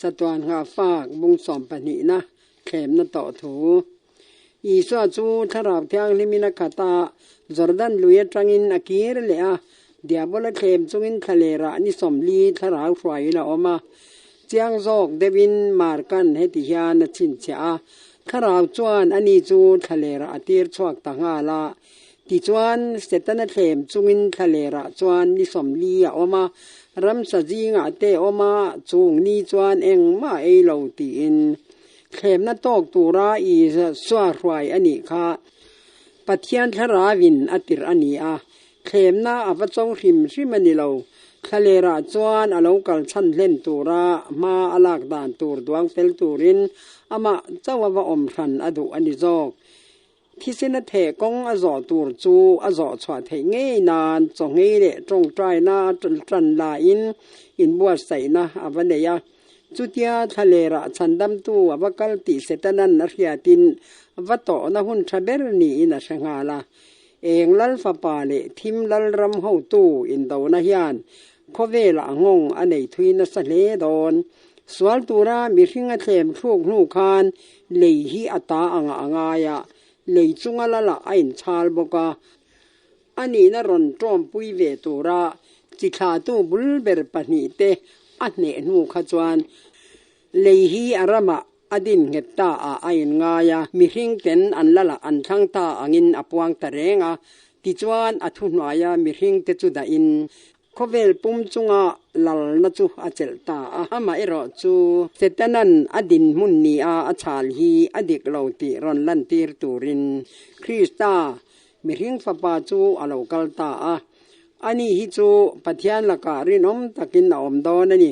Chatuan Nghahfak bung som pani na Thlêmna Tawh thu Iso chu tharap thiang limina khata Jordan luya trangin akir le a diabola thlem chungin thalera ni somli tharau hruai la oma chiang jok devin markan heti hian chin cha tharau chuan ani chu thalera atir chuak ta nga la ti chuan setana thlem chungin thalera chuan ni somli a oma ram saji nga te oma chung ni chuan eng ma ei lo ti in Thlêmna tok tura I swa hruai ani kha pathian tharawin atir ani a Thlêmna avachaw hrim hrimani lo thalera chuan alo kal chan hlen tura ma alak dan tur duang fel turin ama chawawa om hran adu ani jok thisina the kong azo tur chu azo chwa thei nge nan chonge le tong trai na tran la in buat sai na avaneya chutia thalera chandam tu avakal ti setanan riatin vato na hun thaber ni ina sangala eng lal fa pa le thim lal ram ho tu in do na hian khovela ngong anei thuina sa le don swal tura mi hringa thlem thuk hnu khan lei hi ata anga ya lei chunga la ain chal boka ani na ron trom pui ve tura chi kha tu bulber pani te ane nu kha chuan lei hi arama adin ngetta a ain nga ya mi hring ten an lala an thang ta angin apuang tarenga ti chuan athu hnuaya mi hring te chu da in khovel pum chunga lal na chu achel ta a ama ero chu setanan adin mun ni a achal hi adik lo ti ron lan tir turin Krista mi hring fa pa chu alo kal ta a ani hi chu pathian laka rinom takin na om don ani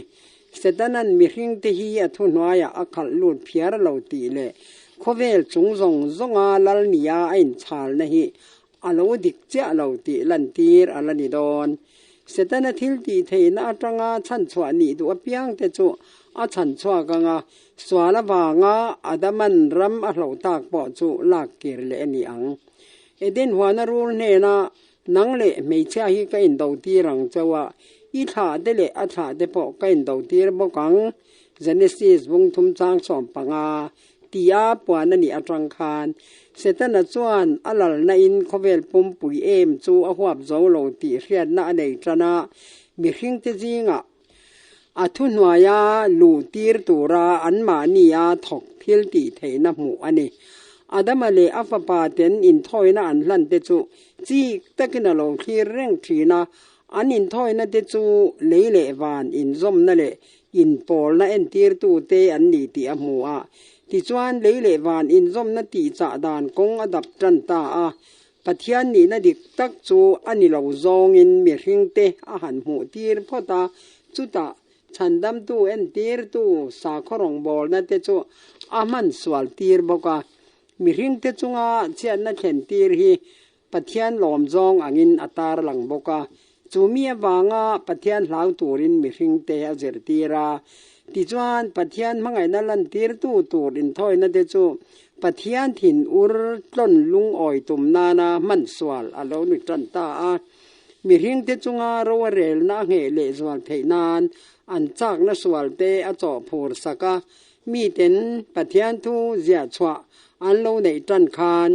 setanan mi hring te hi athu hnuaya akhal lut phiar lo ti le khovel chung zong zonga lal nia ain chal na hi alo dik cha lo ti lan tir alani don setana thil ti theina atanga chan chwa ni du apiang te chu a chan chwa kanga swala wanga adaman ram a hlo tak po chu lak kir le ani ang eden huana rul ne na nangle meicha hi ka in do ti rang chawa I tha de le a tha de po ka in do tir bo kang Genesis bung thum chang som panga tia puan ani atang khan setana chuan alal na in khovel pum pui em chu a huap zo lo ti hriat na nei trana mi hring te jinga athu nuaya lu tir tura anma nia thok thil ti theina mu ani adamale afapa ten in thoina an hlan te chu chi takina lo thlir reng thina anin thoina te chu leile van in zom na le in pol na en tir tu te an ni ti amu a ti chuan leile van in zom na ti cha dan kong adap tran ta a pathian ni na dik tak chu ani lo zong in mi hring te a han mu tir phota chuta chandam tu en tir tu sa khorong bol na te chu aman swal tir boka mi hring te chunga chian na thlen tir hi pathian lom zong angin atar lang boka chumia wanga pathian hlau turin mi hring te azer tira ti chuan pathian mangai na lan tir tu turin thoi na te chu pathian thin ur tlon lung oi tum na na man swal alo ni tran ta a mi hring te chunga ro rel na nge le zwal theinan an chak na swal te a cho phur saka mi ten pathian thu zia chwa an lo nei tran khan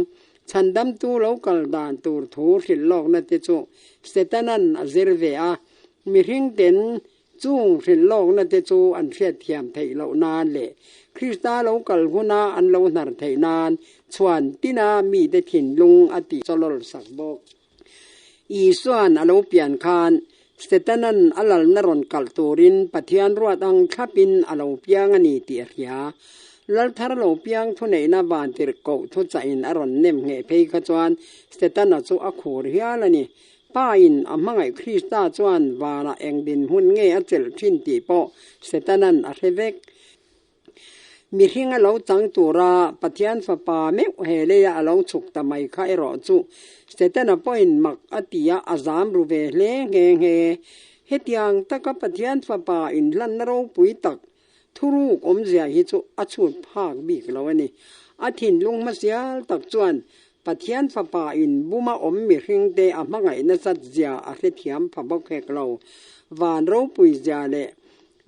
chandam tu lo kal dan tur thu hril lok na te chu setanan azerve a mi hring ten chung hril lok na te chu an hriat thiam thei lo nan le Krista lo kal huna an lo nar thei nan chuan tina mi te thin lung ati cholol sak bok I suan alo pian khan setanan alal naron kal turin pathian ruat ang thapin alo piang ani ti ria lal thar lo piang thunei na ban tir ko thu cha in aron nem nge phei kha chuan setana chu a khur hialani pa in amangai Krista chuan wala engdin hun nge a chel thin ti po setanan a hrevek mi hringa lo chang tura pathian fa pa me hele ya lo chuk ta mai kha ero chu setana point mak atia azam ruve hle nge hetiang taka pathian fa pa in lan ro pui tak thuruk omzia hi chu achut phak bik lawani athin lung masial tak chuan pathian fa pa in buma om mi hring te amangai na sat zia a hre thiam phabok hek lo van ro pui zia le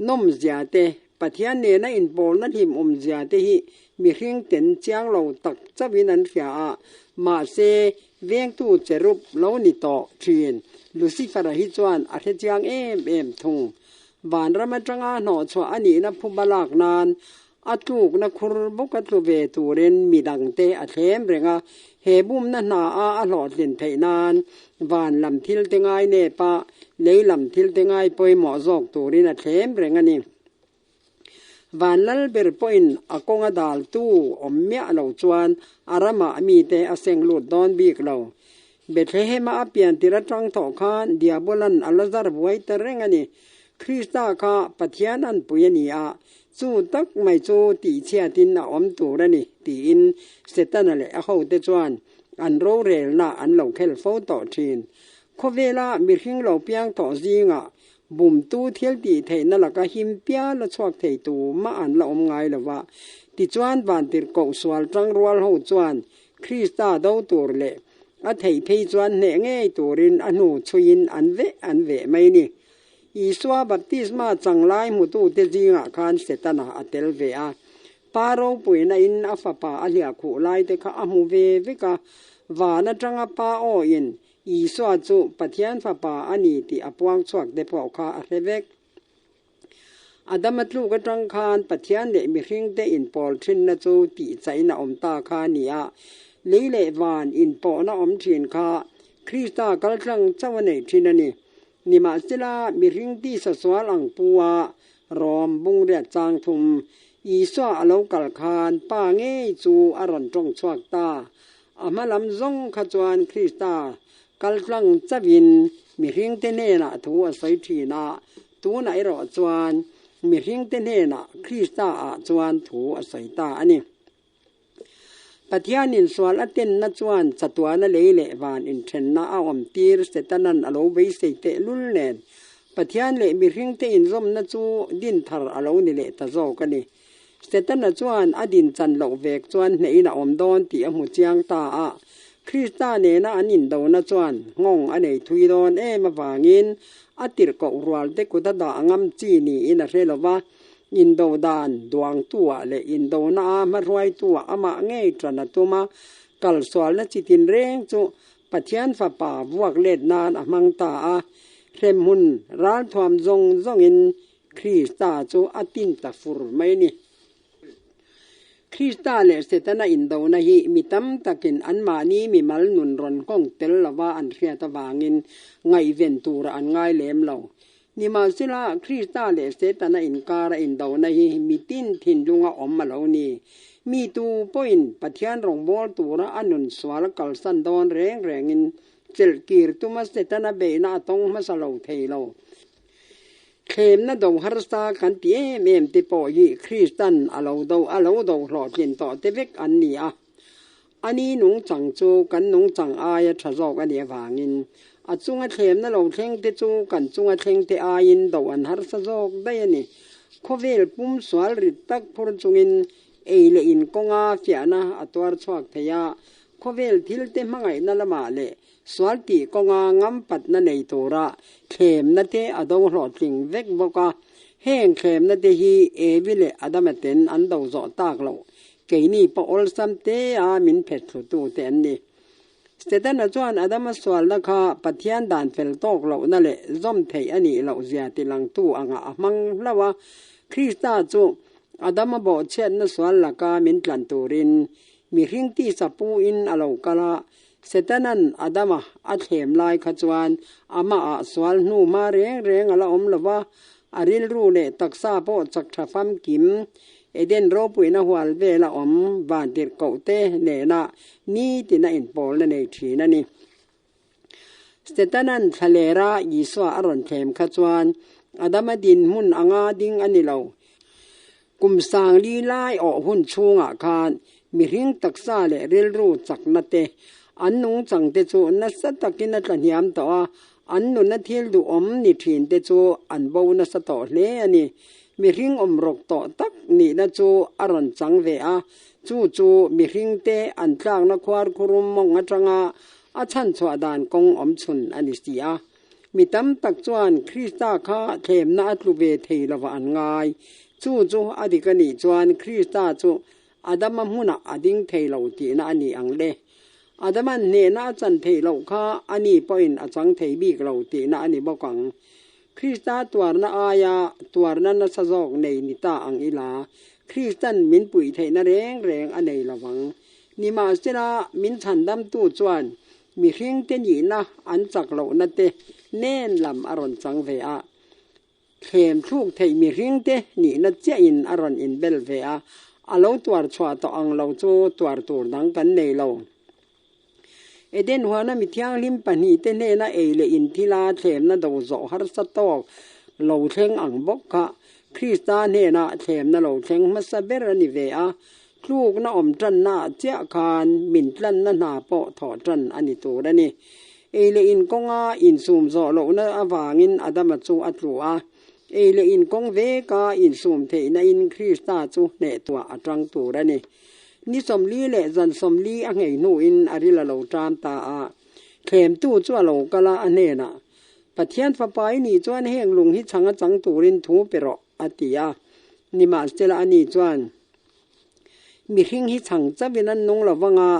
nom zia te ปัทยานเนนะอินปอลนัดหิมเสียเตหิมีเรียงเต็นเจียงเราตักจะวินันเสียมาเซเวียงตู้เจรุบเรานิโตเทียนลูซิฟาร์ฮิจวนอาเทจียงเอ็มทงบานรำจังอาหนอชวอันนี้นะผู้บาลากนานอัตุกนะคุรบุกตุเวตูเรนมีดังเตอเทมเรงาเฮบุมนะนาอาหลอดเล่นไทยนานวานลำทิลเตงไอเนปะเลยลำทิลเตงไอปอยหมอจอกตูรินอเทมเรงานี่วานลัลเบอร์ปอยน์อากงอดาลตู้อมเมียเหล่าจวนอารามะมีเตอเซงลุดดอนบีกเหล่าเบทเฮมาอเปียนติระจังถอคานเดียบุลันอัลซาร์บวยเตเรงานี่คริสตาคาปัทยานันปุยนีอาสู้ตักไม่สู้ตีเชียตินอมตูระนี่ตีอินเสตันเลยเขาเตจวนอันโรเรลน่ะอันเหล่าเคลโฟต่อทีนขเวลามีหิงเหล่าเปียงต่อซีงะบุ่มตู้เทียลตีเทนั่นละก็หิมเปียละชวกเทตูมาอันละอมไงละว่าติจวนบานติรกสวลจังรัวเขาจวนคริสตาดาวตัวเละอัฐเพยจวนเนงเงยตัวรินอนุชุยินอันเวไม่นี่อีสวาบัพติสมาจังไลมุตุเตจิงะคานเสตนาอัตเตลเวอาปาโรปุยนัยนอฟปาอเลียคูไลเตคะอมูเววิกาวานจังปาโออินอีสวาจุปะเทียนฟปาอันนี้ติอปวงชวกเดปอคาอเรเวกอดัมตลูกจังคานปะเทียนเดมิริงเตอินปอลทินนะจูติใจนะอมตาคานีอาลีเลวานอินปอนะอมทินคาคริสตากัลจังเจ้าวันไหนทินนี่นิมาสิลามีริงที่สสวาลังปัวรอมบุงเรียจางทุมอีสวาอลงกัลคานป้าเงยจูอรันจงชวกตาอามาลำจงขจวนคริสตากัลจังจะวินมีริงเตเนนะทัวใส่ทีนาตัวไหนรอจวนมีริงเตเนนะคริสตาจวนทัวใส่ตาอันนี้ปัทยานินสวาลเต็นนัจวนจัตวานเลเลวานอินเทนนาอมตีร์เสตนันอโลวิเศษเตลุลเลนปัทยานเลมีริงเตอินซอมนัจูดินทาร์อโลนิเลตะโจกันนี่เสตนัจวนอดินจันโลเวกจวนเนอินาอมดอนตีอมุจียงตาคริสตาเนนะอันอินโดนัจวนงงอันเนทุยดอนมาวางินอติรกอรัวลเตกุตดาangamจีนีอินเรลวาอินโดดานดวงตัวเลอินโดนามารวยตัวอามาเงยตรนตัวมากัลสวาลจิตินเร่งจูปัทยานฝาป่าบวกเล็ดนานมังตาเรมหุนร้านความจงอินคริสตาจูอตินตะฟุรไม่นี่คริสตาเลเสตนาอินโดนะฮีมีตั้มตะกินอันมานี้มีมัลนุนรอนก้องเตลละว่าอันเรียตะวางินไงเวนตูระอันง่ายเลมเหล่านิมาสิลาคริสตาเลเสตนาอินการอินโดนะฮีมีตินทินลุงอมมาเหล่านี้มีตูปอยน์ปัทยานรองบอลตูระอันนุนสวาลกัลสันดอนแรงอินเจลกีร์ตุมาเสตนาเบนาตงมาสลาวเทโลเคมนะดงฮาร์สตากันตีเมมติปอยีคริสตันอลาวดาวหลอดเย็นต่อเตเวกอันนี้อันนี้หนุ่งจังจูกันหนุ่งจังอายทะจอกอันนี้วางินจุงเคมนะเราเทงเตจูกันจุงเทงเตอายินดวันฮาร์สจอกได้นี่ขเวลปุ่มสวาลริตักพรจุงินเลอินกงอาเฟียนะอัตัวชวกเทียขเวลทิลเตมังไงนั่นละมาเลสวาลตีกงางำปัดนั่นในตัวระเข็มนั่นเตอดงหลอดลิงเวกบอกว่าแห้งเข็มนั่นเตฮีวิเลอดามเต็นอันดาวจอตากเราเกนี่ปอลซัมเตมินเพชรตัวเต็นนี่สเตตันจวนอดามสวาลละค่ะปัทยานด่านเฟลตอกเรานั่นแหละจอมเทอันนี้เราเสียติลังตู้อ่างมังละว่าคริสตาจูอดามบอกเช่นสวาลละค่ะมินตันตูรินมีริงที่สัปูอินอลาวกะละเสตนันอดามอัดเหมลายขจวนอามาสวาลนูมาเร่งอลาอมละว่าอาริลรูเนตักซาโปจักทฟัมกิมเดนโรปุยนะหัวเวละอมบานติรเกาเตเนนะนี่ตินะอินปอลในทีนั่นนี่สเตตันันทะเลระยิสวาอรอนเทมขจวนอดามดินมุนองาดิงอันนี้เรากุมสางลีไลออกหุ่นชูงอาคารมีริงตักซาเลเรลรูจักนัเตอันนุงจังเตจูนัสตักินัตยามต่ออันนุนนัทิลดูอมนิทินเตจูอันบาวนัสต่อเลอันนี้มีริงอมรกต่อตักนี่นะจูอรันจังเวอาจูมีริงเตอันกลางนักควาร์คุรุมมงอัจงาอาชันสวดานกงอมชุนอันนี้สิมีตั้มตักจวนคริสตาคาเทมนาตลูเวเทลวานง่าย จูอดีกันนี่จวนคริสตาจูอาดามมุนะอดิ้งเทโลตีนะอันนี้อังเลอาดามันเนนะจันเทโลข้าอันนี้ปอยน์อาจังเทบีกโลตีนะอันนี้บอกกังคริสตาตัวนั้นอายาตัวนั้นสะจอกในนิตาอังอิลาคริสตันมินปุยเทนะแรงอันนี้ระวังนิมาสละมินฉันดำตู้จวนมีเรื่องเต็นยีนะอันจักโลนัตเตเน่นลำอรอนจังเวอาเข้มทุกเทมีเรื่องเตนี่นัดเจอินอรอนอินเบลเวอาอาเราตัวชัวต่ออังเราจูตัวตัวดังกันในเราเอเดนหัวนั้นมีเที่ยงลิมปนีเตเนนะเอเลอินทิลาเข้มนะดาวโจฮาร์สตอกเราเทงอังบกะคริสตาเนนะเข้มนะเราเทงมัสเบรนิเวอาลูกน่าอมจันน่าเจ้าคานมินจันน่าหนาปอถอจันอันนี้ตัวนั่นนี่เอเลอินกงอาอินซูมโซโลน่าอวางินอดามัจูอัตลัวเอเลอินกงเวกาอินซูมเทน่าอินคริสตาจูเนตัวอัตรังตัวนั่นนี่นี่สมลีเละจันสมลีอังไงนูอินอาริลาโลจามตาอาเข้มตู้จัวโลกะลาอันเนน่ะปะเทียนฟ้าไปนี่จวนเฮงลุงฮิชังจังตูรินทูเปรออติยานี่มาเจลาอันนี้จวนมีหิ้งหิฉังจะเป็นอันนงละวังอา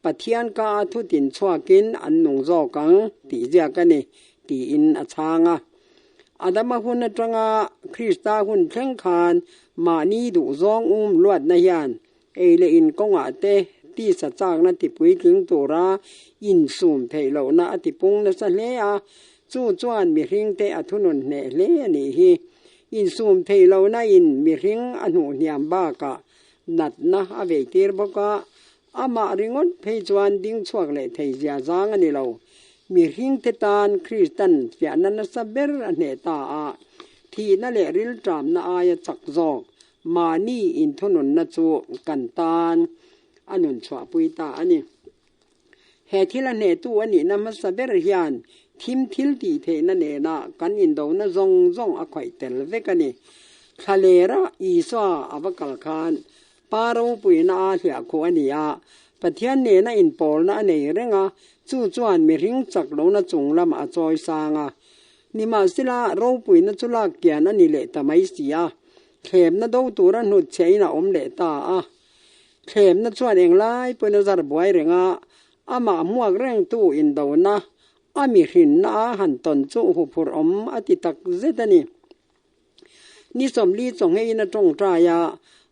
ปะเทียนกาทุตินชัวกินอันนงจอกังตีเจกันนี่ตีอินอาชางาอาดามาหุ่นจังอาคริสตาหุ่นเพ่งคานมานีดูจองลวดนายานเอเลอินกงอาเตตีสัจจางนันติปุยถึงตัวราอินสูมเทเหล่านาอติปุงนัสเลอาจู่จวนมีหิ้งเตอทุนนเนเลนี่ฮีอินสูมเทเหล่านาอินมีหิ้งอนุเนียมบ้ากะนัดนะอเวกตีร์บกะอามาริงอนเพจวันดิ้งชวกเละเทียจางอันนี้เรามีหิ้งเทตานคริสตันเฟียนันสับเบอร์เนตาอาที่นั่นแหละริลจามนาอายจักจอกมานี่อินทนนนจูกันตานอันนุนชวปุยตาอันนี้เหตุที่ละเนตูอันนี้นั่นมันสับเบอร์ยันทิมทิลตีเทนั่นเองนะกันอินโดนะจงอควายเตลเวกันนี่ทะเลระอีสวาอวกาศคานปารูปุยนาเหียโคอันนี้อาปะเทียนเนนะอินปอลนะเนเรงาจู่จวนมีริงจักโลนะจงลำอาจอยสางานิมาสิลารูปุยนะจุลาเกียนอันนี้เละตะไม่เสียเข้มนะดูตัวรันหุดเชยนะอมเละตาเข้มนะจวนเองไล่ปุยนะจารบวยเรงาอามาหมวกเร่งตู้อินโดนะอามีหินนะหันตนจู่หุบอมอติตักเจตนีนี่สมลีส่งให้นะจงใจายา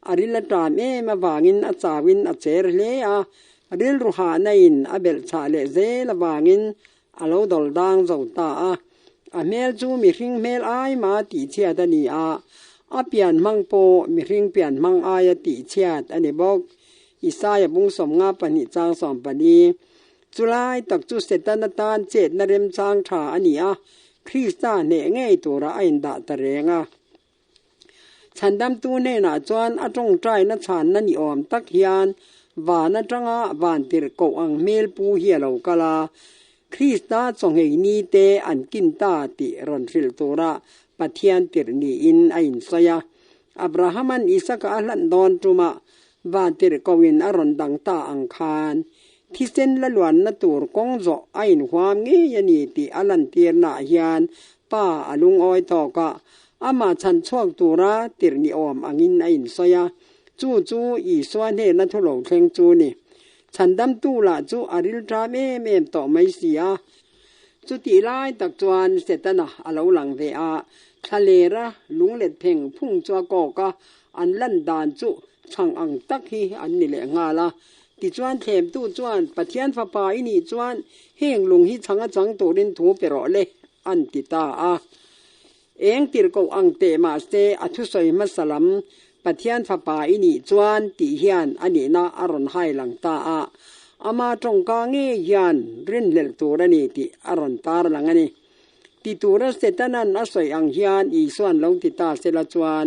อาริลตามมาวางินอาจาวินอาเจรเลยอาริลรูหาในอินอาเบลชาเลเซลวางินอาโลดอลดังจตาอาเมลจูมีริงเมลไอมาตีเชียดนี่อาเปียนมังโปมีริงเปียนมังอายตีเชียดอันนี้บอกอิสายบุงสมงาปนิจางสอมปนีจุลายตักจุเสตันตานเจดนเรมจางชาอันนี้คริสตาเนง่ายตัวระอินดาตะเรงฉันดำตัวเนน่ะจวนอจงใจนัฉันนั่นออมตักเฮียนวานจังวานติรกอังเมลปูเฮียเหล่ากะลาคริสตาทรงให้นีเตอันกินตาติรอนฟิลตัวระปะเทียนติรนีอินไอน์สยาอับราฮัมันอิสกาลันดอนจุมาวานติรกวินอรอนดังตาอังคารที่เส้นละลวนนัตัวกงโจไอน์ความเงียนีติอลันเตียนาเฮียนป้าอลุงอ้อยตอกะอามาฉันช่วงตัวระติรนีออมอังอินไอน์สยาจู่อีสวนเฮนัทโลเทงจูนี่ฉันดำตู้ละจู่อาริลทราเมต่อไม่เสียจู่ตีไล่ตักจวนเสร็จนะอาเลาหลังเวอาทะเลระลุงเล็ดเพ่งพุ่งจัวกอกะอันลั่นดานจู่ช่างอังตักฮีอันนี่แหละงาละติจวนเทมตู้จวนปะเทียนฟ้าป่าอินี่จวนเฮงลุงฮีช่างจังตัวดินถูเปรอเลอันติตาเองติรกอังเตมาเซอทุสอยมัสลัมปะเทียนฟ้าป่าอินี่จวนตีเฮียนอันนี้นะอรอนไฮหลังตาอามาตรงกางเงียนรินเลลตัวนี่ติอรอนตาหลังนี่ติตัวรัสเตตันันอาศัยอังเฮียนอีส่วนลงติตาเซลจวน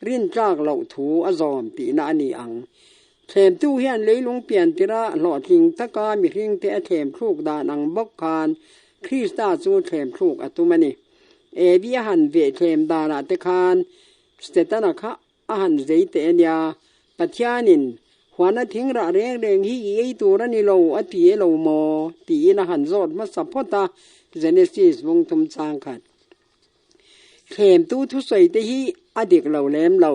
รินจากเหล่าถูอจอมตีนานี่อังเทมตู้เฮียนเลยลุงเปลี่ยนติระหลอดทิงตะกามีทิงเตะเทมลูกดานังบกคานคริสตาจูเทมลูกอตุมันนี่เอวิหันเวเทมดานาเตคานสเตตันักะอาหันเจเตเนียปัจญานินหัวนัทิ้งระเรงฮีไอตัวนั้นนี่เราอติเราโมตีนะหันโจดมาสัพพตาเจเนซิสวงทุมจางขัดเข็มตู้ทุใส่เตฮีอ อดีกเหล่าเล่มเหล่า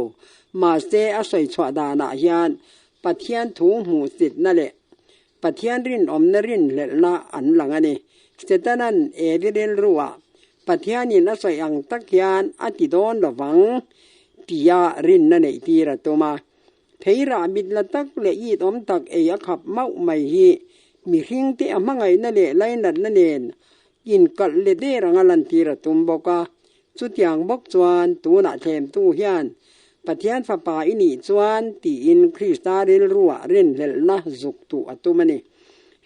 มาเซอสวยชวดานาฮิานปะเทียนถูหูสิทนั่นแหละปะเทียนรินอมนรินเลละอันหลังอันนี้เสตนั้นเอวิเรลรัวปะเทียนินอสวยอังตักยานอติโดนระวังติยารินนั่นเองตีระตัวมาเทระบิดละตักเลยีตอมตักเอยขับเมาไม่ฮีมีหิงที่อมังไงนั่นแหละไลนัดนั่นเองกินกัดเลเดรังลันตีระตุมบอกว่าสุดอย่างบกจวนตัวหน้าเทมตู้เฮียนปะเทียนฟ้าป่าอินีจวนตีอินคริสตาริลรัวเรนเลละจุกตัวตัวมันนี่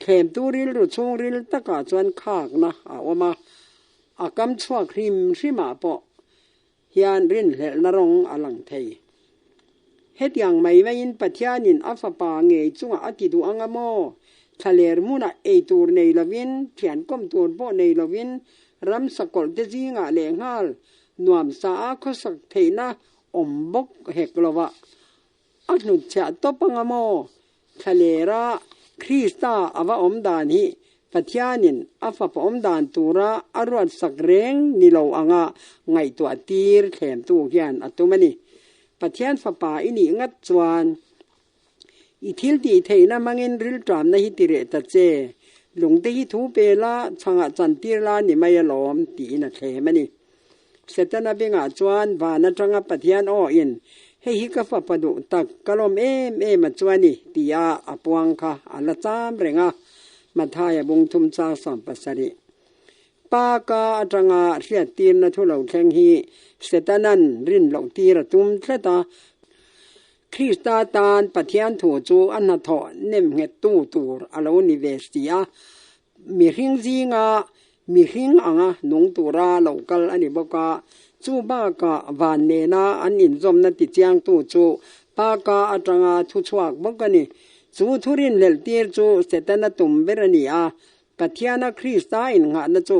เทมตู้ริลรุชงริลตะกาจวนขากนะเอามาอากำชัวครีมชิมาปอเฮียนรินเลละรงอลังเทยเฮ็ดอย่างไม่ไว้ยินปะเทียนินอัฟฟ้าเงยจุงอติดูอังโมทะเลมุนะเอตูในละวินเทียนก้มตัวโปในละวินรำสกอลเตจิงะเลงฮัลนวมสาขสักเทนะอมบกเฮกลวะอันุชะตปังโมทะเลระคริสตาอวะอมดานิปัทยานินอฟะปอมดานตูระอรวดสักเรงนิโลอังะไงตัวตีรแถมตูเฮียนอตุมณีปัทยานฟ้าป่าอินีงัดจวนอีทิลตีเทนะมังเงินริลตรามนะฮิติเรตเจหลงเตหิทูเปลาชังจันติลานิมายลอมตีนะเทมันนี่เสตนะเบงอาจวนวานะจังปัทยานอ้ออินให้ฮิกะฟะปะดุตักกะลอมเอมาจวนี่ตีอาอปวังคะอัลจามเรงะมาทายบุงทุมจาสัมปัสริปากาจังอาเสียตีนนะทุเหล่าแข่งฮีเสตนันรินเหล่าตีระตุมเทตาคริสตาตานปะเทียนถูจูอันนาทอเนมเงตูตูอลานิเวสติอามีหิงซีงามีหิงอังะนงตูราเหล่ากลอันนี้บอกว่าจูบากาวานเนนาอันอินซอมนัติจียงตูจูปากาจังอาทุชวกบอกกันนี่จูทุรินเลลตีร์จูเสตนัตุมเบรนีอาปะเทียนคริสตาอินงานะจู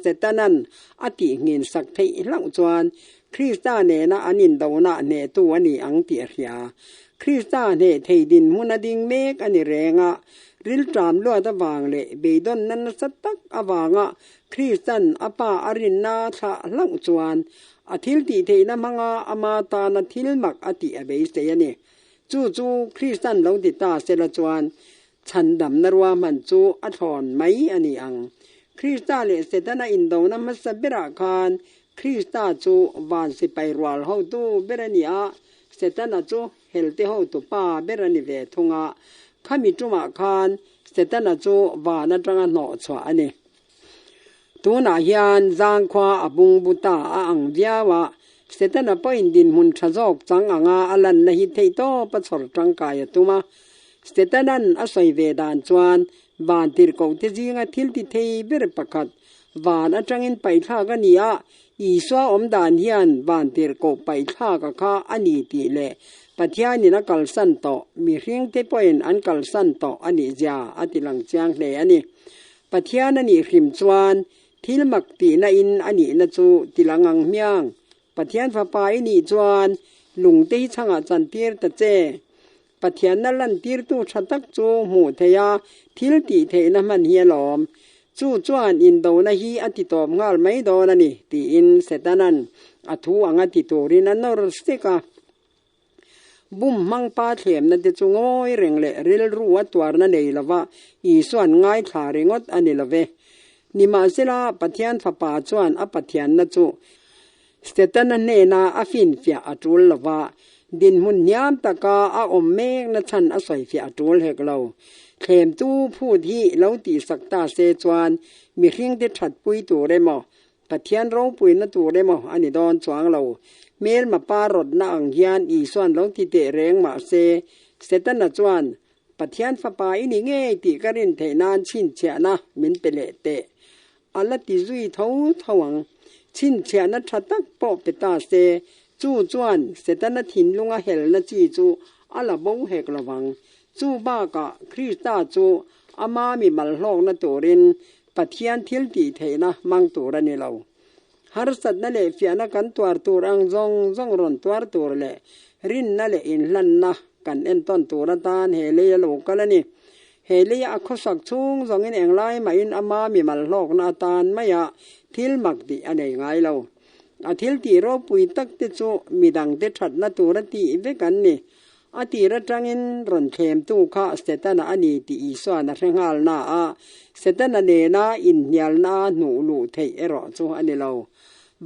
เสตนันอติเงินสักเทเหล่าจวนคริสตาเนนะอันินดาวนะเนตัวนี้อังเตียร์ยาคริสตาเนเทดินมุนดิงเมกอันนี้แรงะริลตรามลัวตะวางเลเบดอนนันสตักอวางะคริสตันอปาอรินนาทะหลังจวนอธิลติเทนะมังอาอมาตานทิลมักอติอเบสเตยนี่จูคริสตันเหล่าติตาเซลจวนฉันดำนรัวมันจูอัทอนไม่อันนี้อังคริสตาเลเสตนาอินโดนัมัสเบราคานคริสตาจูวานสิไปรัวลเฮาตูเบรนีอาเสตนาจูเฮลเตเฮาตูป้าเบรนีเวทุงาขมิจุมาคานเสตนาจูวานะจังหนอชวอันนี้ตัวนาฮิอันจางควาอบุงบุตาอังเวียวะเสตนาปอินดินหุนชะจอกจังอังอาอลันนะฮิเทโตปัสสรจังกายตุมาเสตนันอสัยเวดานจวนบานติรกอติจิงะทิลติเทเบรปะคัดวานอจังอินไปท่ากันนี้อีสวาอมดานฮิอันบานติรกอไปท่ากะคาอันนี้ตีเลปัทยานินักกัลสันโตมีเรียงเตปอยนอันกัลสันโตอันนี้จาอติลังจางเลอันนี้ปัทยานันนี่ริมจวนทิลมักตีนาอินอันนี้นะจูติลังอังเมียงปัทยานฟ้าป่าอินี่จวนลุงเตยช่างอาจันตีร์ตะเจปัทยานนั่นลันตีร์ตูชัตักจูหูเทียทิลตีเทนะมันเฮียหลอมจูจวนอินโดนะฮีอติตอมงาลไม่โดนันนี่ตีอินเสตนันอทูอังอติโตรินันนอร์สติกาบุ้มมังปาเถียมนั่นจะจงอยเร่งเละเริลรัวตัวนั่นเองละว่าอีส่วนง่ายขาเรงดอันนี้ละเวนิมาเสลาปัทยานฟ้าป่าจวนอปัทยานนั่นจูสเตตันนั่นเนนาอฟินฟิอาจูลละว่าดินมุนยามตะกาอาอมเมกนั่นฉันอาศัยฟิอาจูลเฮกเราเข็มตู้ผู้ที่เล่าตีสักตาเซจวนมีเรียงที่ฉัดปุยตัวได้หมอปัทยานเราปุยนั่นตัวได้หมออันนี้ดอนจวงเราเมลมาปารดนาอังยานอีส่วนลงที่เตะแรงมาเซเสตันนจวนปัทยานฟ้าป่าอินี่เงยตีกรินเทนานชินเชนะมินเปเลเตอัลติจุยเท่าทวังชินเชนะชัดตักปอเปตาเซจูจวนเสตันนถินลุงเฮลนจีจูอัลบงเฮกระวังจูบ้ากะคริสตาจูอามามีมัลโลกนตัวรินปัทยานทิลตีเทนะมังตัวรันนี่เราฮาร์สัตนั่นแหละฟิอานักันตัวตัวรังจงรอนตัวตัวเลยรินนั่นแหละอินลันนะกันเอ็นต้นตัวรัตานเฮเลียโลกันแล้วนี่เฮเลียอักขสักชุงจงอินเองไล่มาอินอามามีมัลโลกนาตานไม่อะทิลมักดีอันไหนไงเรา อาทิลตีโรปุยตักเตจูมีดังเตชัดนาตูรตีเวกันนี่อาทิระจังอินรอนเข้มตู้ข้าเสตนาอันนี้ตีอีสวานะเรงาลนาเสตนาเนนาอินยาลนาหนูลูเทเอรอจูอันนี้เรา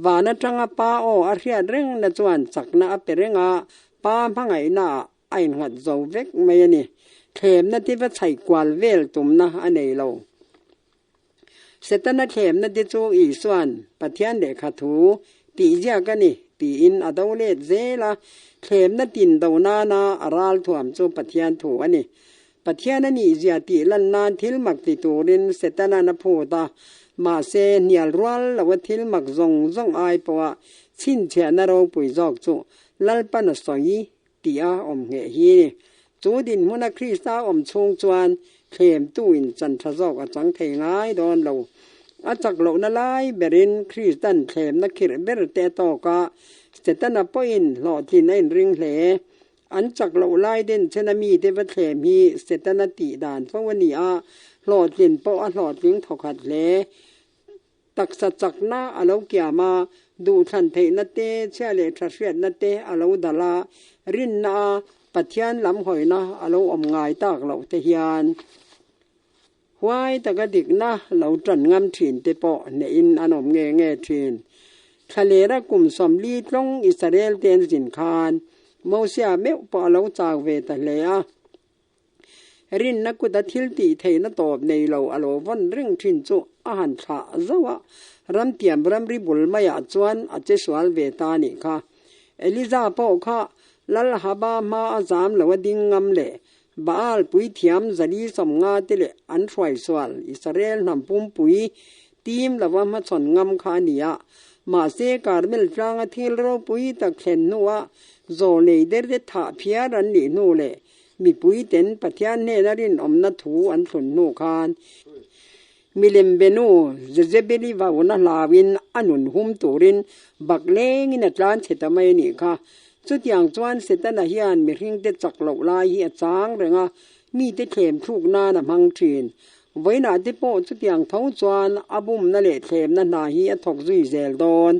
วานะจังป้าโออาเรียเร่งนะจวนสักนาเปเรงป้าพังไงนาไอหัดโจเวกไม่นี่เข้มนาที่ว่าใส่กวาลเวลตุมนะอันนี้เราเสตนาเข้มนาที่จูอีสวนปะเทียนเดขัดถูตีเจ้ากันนี่ตีอินอดาวเลดเซลาเข้มนาตินดาวนาอาราลถ่วมจูปะเทียนถูอันนี้ปะเทียนนี่เจ้าตีลันนานทิลมักติตูรินเสตนานพูตามาเซเนียลรัวลวทิลมักซงไอปัวชินเชนารอปุยจอกจูลัลปนสอยตีอาอมเหฮีจูดินมุนักคริสตาอมชงจวนเข้มตู้อินจันทจอกจังเทงายดอนเราอาจักโลนลายเบรินคริสตันเข้มนักขิรเบรเตโตกาเสตนาปอินหล่อทินไอริงเหลอันจักโลลายเด่นเชนามีเทวเข้มฮีเสตนาติดานฟวันนี้หล่อทินปอหล่อลิงถกัดเหลตักสัจจักนาอลาวเกียมาดูทันเทนเตเชเลทเชียนเตอลาวดาลารินนาปัทยานลำหอยนะอลาวอมงายตากเหล่าเทียนหวายตะกดิกนะเหล่าจันงามถิ่นเตปอเนอินอนอมเงถิ่นทะเลระกลุ่มสมลีตรงอิสราเอลเตนสินคานโมเสียเมวปอเหล่าจากเวตะเลรินนักกุดทิลตีเทนตอบในเหล่าอโลวันเร่งถิ่นจุอาหารขาซะวะรำเตียมรำริบุลไม่อาจวนอาจจะสวลเวตานิค่ะเอลิซาปอค่ะลัลฮับามาอาจามเหล่าดิ่งงำเล่บาลปุยเทียมจะดีสมงาติเลอันช่วยสวลอิสราเอลนำปุ่มปุยทีมเหล่ามาสนงำขานียมาเสการเมลจางทิลโรปุยตะเข็นนัวโซเลเดร์เดถาเพียรันลีนูเล่มีปุยเต็นปะเทียนเนนรินอมนัทูอันสนนูคานมิเลมเบนูเจเบลีวาวนลาวินอันุนหุมตูรินบักเลงินจานเสตไม่นี่ค่ะสุดอย่างจวนเสตนาเฮียนมีริงเตจักเหล่าลายเฮียจางเรงมีเตเข้มทุกนานำหังจีนไว้นาที่โปสุดอย่างท้องจวนอบุมนั่นแหละเข้มนั่นนาเฮียทอกซุยเซลดอน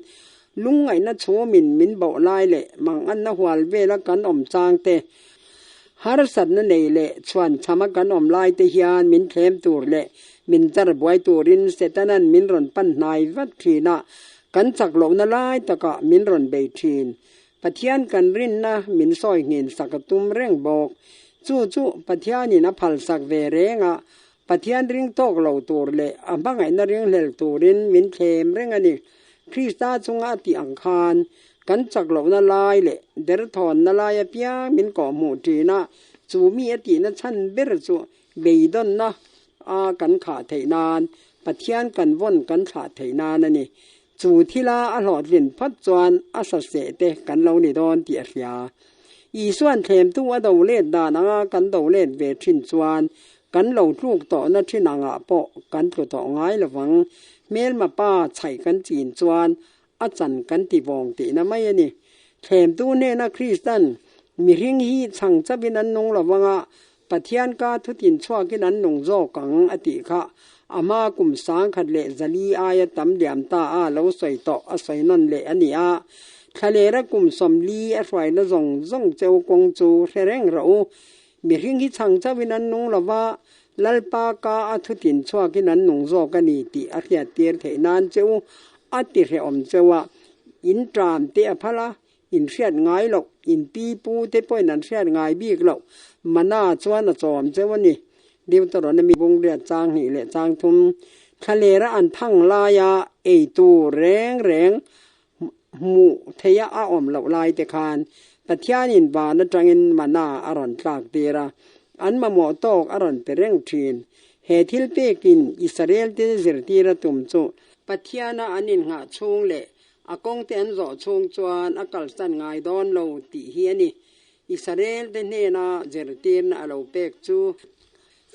ลุงไงนั่นโชมินเบาลายเละมังอันนหัวเวลกันอมจางเตฮาร์สัตนั่นเองเละชวนชามกันอมลายเตเฮียนมินเข้มตูเละมินจารบวยตูรินเสตนันมินรอนปันนายวัดทีนะกันจักเหล่านั่นลายตะกะมินรอนเบทีนปะเทียนกันรินนะมินซอยเงินสักตุมเร่งบอกจู่ปะเทียนี่นะพัลสักเวเรงปะเทียนริงโตกเหล่าตัวเละอันบังไงนะริงเหลตัวรินมินเข้มเร่งอันนี้คริสตาจงอาติอังคารกันจักเหล่านั่นลายเละเดรทอนนั่นลายเปียมินก่อหมู่ทีนะจู่มีอตินะฉันเบรจู่เบยดอนนะกันขาดเทนานปะเทียนกันว่นกันขาดเทนานนี่จู่ที่ลาอหลอดเลียนพัดจวนอาศัเสเตกันเราในดอนเตียยาอีส่วนเทมตัวดาวเล่ดานังกันดาวเล่ดเวทินจวนกันเราลูกต่อนัที่นางปอกันตัวต่อง่ายระวังเมลมาป้าใส่กันจีนจวนอาจันกันตีวงตีนะไม่นี่เทมตัวเนนะคริสตันมีเรื่องฮีสังจะเป็นอันนงระวังปะเทียนกาทุตินชั่วกินันนงโจกังอติคะอามากุมสังขัดเละจลีอายตัมเดียมตาเราใส่ต่ออาศัยนั่นเละอันนี้ทะเลระกุมสมลีอร่อยนะจงเจ้ากงจูเร่งเรามีเรื่องที่สังจะเป็นอันนงระว่าลัลปากาทุตินชั่วกินันนงโจกันนี่ติอาเทียเตียเทนานเจ้าอติเรอมเจ้าอินตรามเตอพละอินเสียดง่ายหรอกอินปีปูเตป่อยนั้นเสียดง่ายบีกหรอกมันน่าชวนจอมเจ้าวันนี้เดี๋ยวตลอดมีวงเรียจางหิเลจางทุมทะเลระอันพังลายาเอตูแรงหมู่เทียอาอมเหล่าลายเตคานปัทยานินบานจังอินมันน่าอร่อนตากเตระอันมาหมอตอกอร่อนเปเร่งทีนเฮทิลเปกินอิสราเอลเตเซรตีระตุมโจปัทยานาอันนินหาชงเละอากงเตนจ่อชงจวนอากาศสันง่ายดอนเราตีเฮียนี่อิสราเอลเตเนนาเจรตีนอาเราเปกจู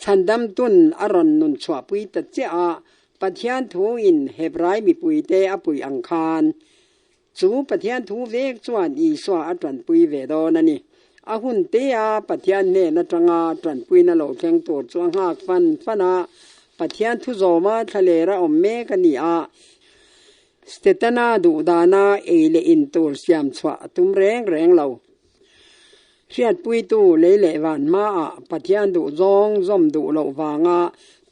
ฉันดำตุนอรอนนุนชัวปุยตะเจ้าปัทยานทูอินเฮบรายมีปุยเตอปุยอังคารจูปัทยานทูเวกจวนอีสวาอัตรันปุยเวดอนันนี่อาหุนเตียปัทยานเนนจังอาตรันปุยนโลแข่งตัวจวงหากฟันฟนาปัทยานทุโจมาทะเลระอมเมกันนี่ สเตตนาดูดานาเอเลอินตูสยามสวะตุมแรงเราเชียดปุยตูเลเลวันมาปัทยานดูจงจอมดูเหล่าวาง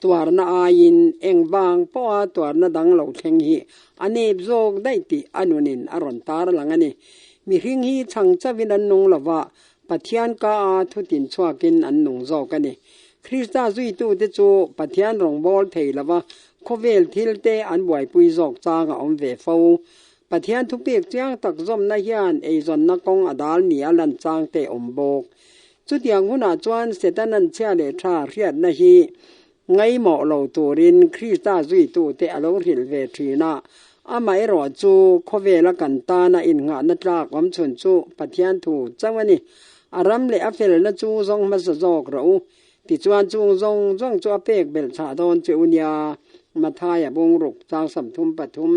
ตัวนาอายินเองบางป้อตัวนาดังเหล่าเทงฮีอันนี้โจกได้ติอนุนินอรอนตาร์หลังอันนี้มีริงฮีชังจะวินันนงละว่าปัทยานกาทุตินชวกินอันนงโจกันนี่คริสตาจุยตูเตจูปัทยานรองบอลเทละว่าโคเวลทิลเตอันบวยปุยจอกจางอมเวฟาวปัทยานทุกเปียกเจียงตักจอมนาฮยานเอจอนนักกงอดาลเนียลันจางเตอมโบกจุดอย่างหัวหน้าจวนเสตนันเชียเลชาเรียดนาฮีไงหมอเหล่าตัวรินคริสตาจุยตูเตอโลหิลเวทีนาอาไม่รอจูโคเวลกันตานาอินงานัดรากวมชนจูปัทยานถูจังวันนี้อารมเลอเฟลนจูจงมาสจอกเราติจวนจูจงจูเปกเบลชาดอนเจอุญญามาทายบงรุกจางสัมทุมปทุม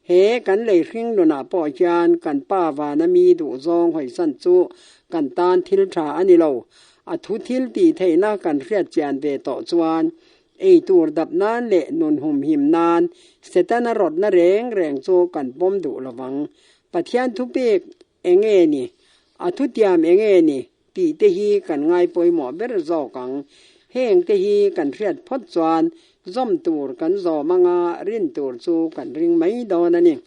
เฮกันเลยริงโดนาปอยานกันป้าวานามีดูจงหอยสันจูกันตานทิลชาอันนี้เราอทุทิลตีเทน่ากันเรียดเจียนเวต่อจวนไอตัวดับนั้นเละนนหุ่มหิมนานเสตนรดนแรงโจกันป้อมดุระวังปัทยานทุเปกเองนี่อทุตยามเองนี่ตีเตฮีกันง่ายปอยหมอเบรจอกังเฮงเตฮีกันเรียดพดจวนจอมตูรกันจอมังรินตูรจูกันริงไม่ดอนันนี่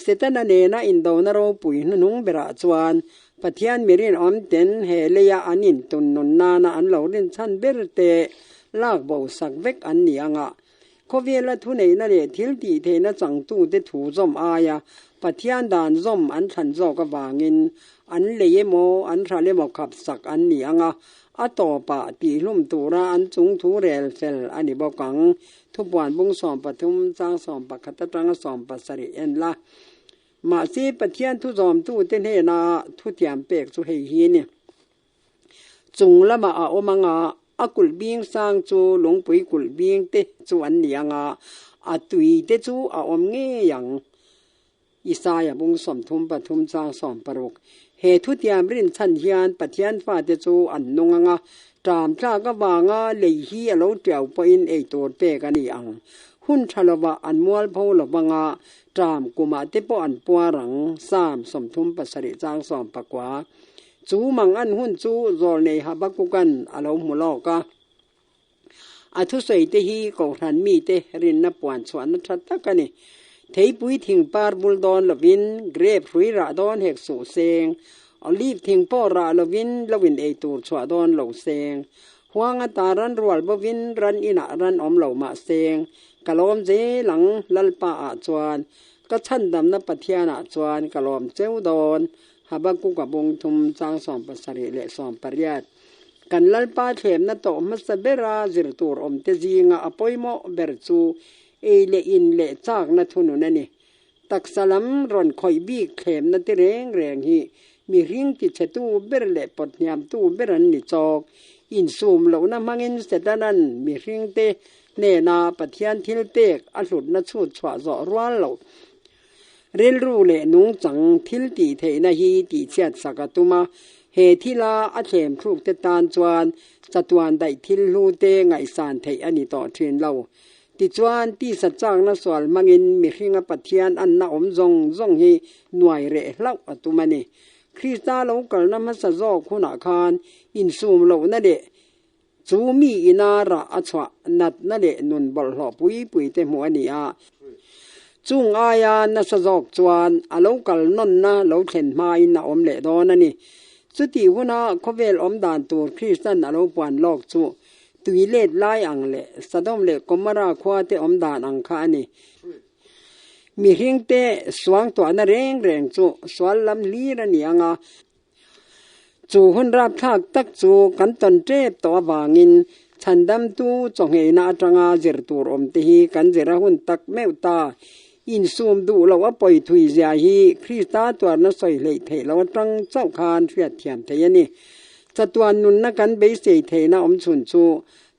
เสตนเนนะอินโดนโรปุยนุงเบระจวนปัทยานมีรินอมเต็นเฮเลียอันนินตุนนนนาอันเหล่ารินชันเบรเตลากเบาสักเวกอันนี้อ่ะโคเวลทุนนั่นเลยทิลตีเทนะจังตู้เตถูจอมอายาปัทยานดานจอมอันทันจอกวางินอันเลยโมอันทะเลโมขับสักอันนี้อ่ะอัตโตปะตีลุ่มตูระอันจุงทูเรลเซลอันนี้บอกกังทุบวันบุงสอมปทุมจางสอมปะขัตตรังสอมปะสริเอ็นละมาซีปัทยานทุจอมตู้เตนเฮนาทุเทียมเปกสุเฮีเนี่ยจุงละมาอาโอมังอากุลบิงสร้างจูหลงปุยกุลบิงเตจูอันนี้อ่ะอาตุยเตจูอาอมเงียงอิสายบุงสมทุมปทุมจางสอมปรุกเหตุทุติยามรินชันยานปัทยานฟาเตจูอันนงงะตามชากวางเลยฮีอโลเตียวปอินเอตัวเปกันนี่อังหุ่นชลวะอันมัวลพอลบังตามกุมาเตปอันปัวรังสามสมทุมปัสริจางสอมปกวาจูมังอันหุ่นจูโจลเนหบักกุกันอโลมุลอกะอาทุสัยเตฮีกอรันมีเตรินนปวนสวนนัทตะกันนี่เทยปุยทิ้งปาร์บุลดอนลวินเกรฟฟรีระดอนเฮกสูเซงอลีฟทิ้งป้อระลวินเอตูสวดอนเหลาเซงหวงตารันรัวบวินรันอินะรันอมเหลามาเซงกะลอมเจหลังลัลปาอาจวนก็ชันดำนปัทยานาจวนกะลอมเจ้าดอนหาบักกุกับบงทุมจางสอมปัสริเลสอมปริยัดกันลัลปาเทมนาโตมัสเบราจิรตูรอมเตจีงอปอยโมเบรจูเอเลอินเลจากนัทุนุนันนี่ตักสลัมรอนคอยบีเข็มนัตเรงฮีมีริงติดเชตูเบรเลปดยามตูเบรันนิจอกอินซูมเหล่านั้นมังอินเสตนันมีริงเตเนนาปัทยานทิลเตกอสุดนัชุดสวะจอรัวเหล่าเรลรูเลนุงจังทิลตีเทนฮีตีเชียดสักตุมาเฮทิลาอัเทมพรุกเตตานจวนจัตวันได้ทิลลูเตไงสานเทอันนี้ต่อเทรนเหล่าติจวนที่สัจจางนัสวลมังอินมีริงปัทยานอันนาอมจงฮีหน่วยเรเล่าตุมานีคริสตาเหล่ากลนมัสจอกคุณอาคารอินซูมเหล่านั่นเดจูมีอินาระอัชวะนัดนั่นเดนุนบอลหอบปุยเตหัวนี่จุงอายานัสจอกจวนอเหล่ากลนนนะเหล่าเข็นมาอินาอมเลดอนั่นนี่สุติหัวนาเขาเวลอมดานตัวคริสตันอเหล่าปวนลอกจูตุยเลดไล่อังเลสะดมเลกมราควาเตอมดานอังคานี่มีเฮงเตสว่างตัวนั่นแรงจูสวลลำลีระเนียงจูหุ่นรับทักตักจูกันตนเจ็บตัววางินฉันดำตูจงเฮนาจังเจรตูรอมตีฮีกันเจระหุ่นตักแมวตาอินซูมดูเราว่าปล่อยถุยเสียฮีคริสตาตัวนั้นใส่เลยเทเราจังเจ้าคานเสียเทียมเทียนี่จัตวันนุนนักันเบสเทนะอมสุนจู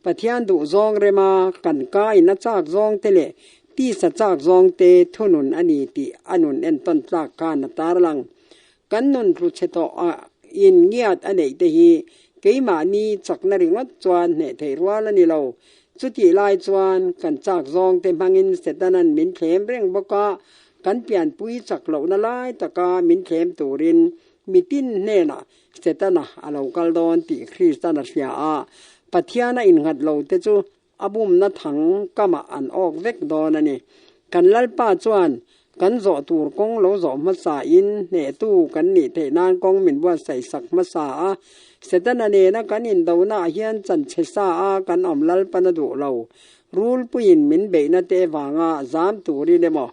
ปัทยานดูจองเรมากันกายนัจากจองเตเลที่สัจจากจองเตทุนุนอันนี้ติอนุนเอ็นต้นจากการตาลังกันนุนรุเชโตอินเงียดอันไหนเตฮีเกยมานีจักนริงวัดจวนเนเทรัวละนี่เรา สุติลายจวนกันจากซองเต็มพังอินเสตนันมินเข็มเร่งบกะกันเปลี่ยนปุยจักเหล่านาลายตะกามินเข็มตูรินมิตินเนนะเสตนะอาลาวกัลดอนติคริสตันเสียอาปัทยานะอินหัดเหล่าเตจูอบุมนัทังกะมาอันออกเวกดอนนี่กันลัลป้าจวนกันโจตูรกงเหล่าโจมัสาอินเนตู้กันนี่เทนานกงมินว่าใส่สักมัสาเสตนาเนนะกันอินดาวนาเฮียนจันเชซากันอมลัลปนดูเรารูลปุยินมินเบนเตวางาจามตูรีเนมอ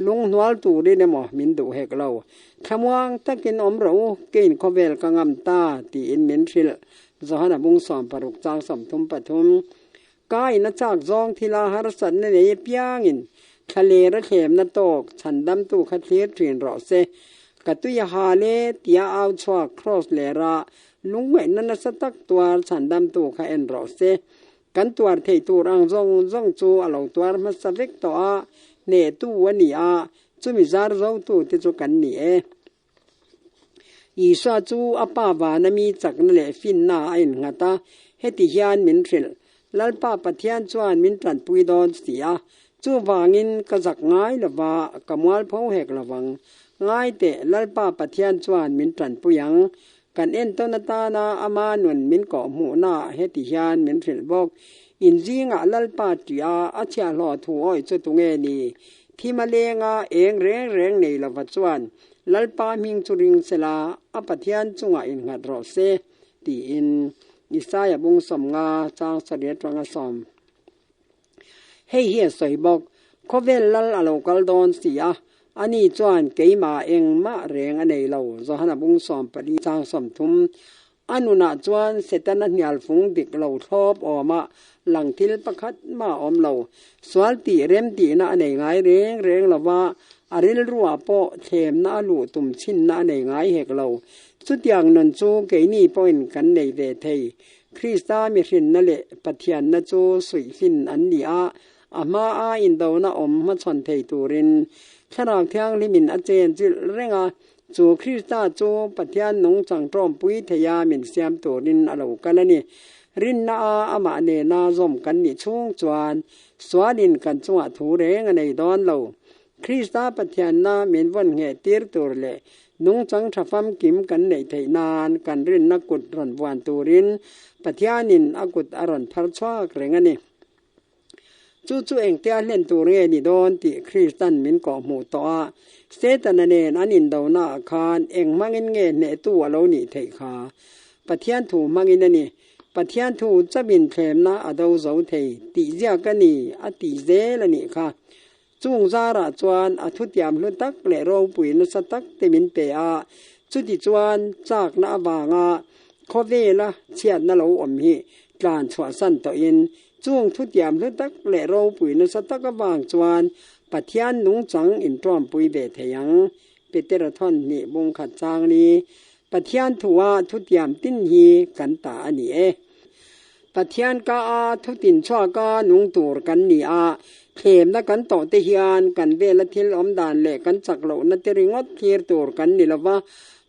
ลุงนวลตูรีเนมอมินดูเฮกเราขมวงตะกินอมเราเกณฑ์ขเวลกังอัมตาตีอินมินฟิลจหนาบุงสอมปรุกจางสมทุมปทุมกายนัจากจองทีลาหารสันเนยเปียงินทะเลระเขมนัตกฉันดำตูคัดเลียทรีนรอเซกตุยฮาเลตียเอาชวครอสเลระลุงเหม็นนันสตักตัวฉันดำตูข้าเอ็นรอเซกันตัวเทตูรังจงจูอลาวตัวมัสเวกตัวเนตูวันนี้จูมิจาร์จตูติจูกันนี่อีสาจูอปาบานมีจักนเลฟินนาอินงาตาเฮติยานมินฟิลลัลปาปะเทียนจวนมินตันปุยดอนเสียจูวางินกะจักง่ายละวากะมวลพงเฮกละวังง่ายเตลัลปาปะเทียนจวนมินตันปุยังกันเอ็นต้นตานาอามานุนมินก่อหมูนาเฮติยานมินฟิลบอกอินจีงะลัลปาติอาอาชาหล่อถูอ้อยจุตุงเอนีที่มาเลงเองเร่งในละวัจวนลัลปามิงจุริงเสลาอปะเทียนจุงอินหัดรอเซตีอินอิสายบุงสมงาจางเสด็จรังสอมให้เฮียสวยบอกขเวลลัลอโลกัลดอนเสียอันนี้จวนเกยมาเองมาเร่งอันในเราจหนาบุงสอมปรีจางสมทุมอนุนาจวนเสตนันยาลฟงดิกเราทอบออกมาหลังทิลประคัดมาอมเราสวลตีเรมตีนะในไงเร่งละว่าอริลรัวโปเทมนาลูตุมชินนะในไงเฮกเราสุดอย่างนันจูเกนี่ปอยกันในเวทีคริสตามีฟินนั่นแหละปฏิญาณจูสุยฟินอันนี้อามาอินโดนาอมมาชนเทตูรินฉลากเทียงลิมินอเจนจิเร่งจูคริสตาจูปฏิญาณนงจังตรอมปุยเทียมินเสียมตูรินอโลกันนี่รินนาอามาเนนาจอมกันนี่ช่วงจวนสวาดินกันจังหวะถูเร่งในดอนเราคริสตาปฏิญาณนาเมนวันเหตุตีร์ตัวเล่นงจังทัฟมกิมกันในไทยนานกันรินนักกุดรันวันตูรินปฏิญาณินอกุดอรันพัรชวากเร่งนี่จู่เองเตียเล่นตัวเรนี่โดนติคริสตันมินก่อหมู่ต่อเสตนเนนอันอินดาวนาคานเองมังเงินเงเนตัวเรานี่เทคาปฏิญาณถูมังเงินนี่ปฏิญาณถูจะบินเทมนาอดาวเจ้าเทติเจกันนี่อติเจละนี่ค่ะจุงซาระจวนอทุติยามลุตักเลโรปุยนุสตักเตมินเปอาจุติจวนจากนาบางาโคเวละเชียดนาโลอมฮีกลานฉวสันตอินจุงทุติยามลุตักเลโรปุยนุสตักบางจวนปฏิญาณนุงจังอินตรอมปุยเบเทยังเปเตระทอนนี่บงขัดจางนี้ปฏิญาณถัวทุติยามตินฮีกันตาอันนี้ปฏิญาณกาทุตินชั่วกานุงตูรกันนี่เข็มนักกันต่อเทียนกันเวลทิลอมดานเละกันจักเหล่านัตริงอดเทียตัวกันนี่ละว่า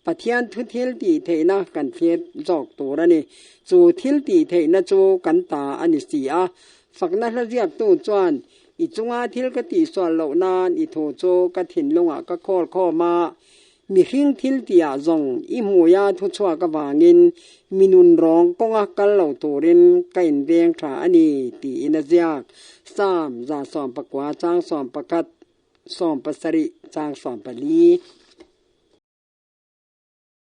ปฏิญาณทุทิลตีเทนะกันเทียจอกตัวนี่จูทิลตีเทนะจูกันตาอันนี้เสียฝักนัทเรียบตู้จวนอีจงอาทิลกติส่วนเหล่านานอีโถโจกถินลงก็ข้อมามีหิ้งทิลตียจงอีหัวยาทุชวกวางินมีนุนร้องกงกันเหล่าตัวรินไก่เวียงขาอันนี้ตีอินเซียสามจางสอมปะกวาจางสอมปะกัดสอมปะสริจางสอมปะลี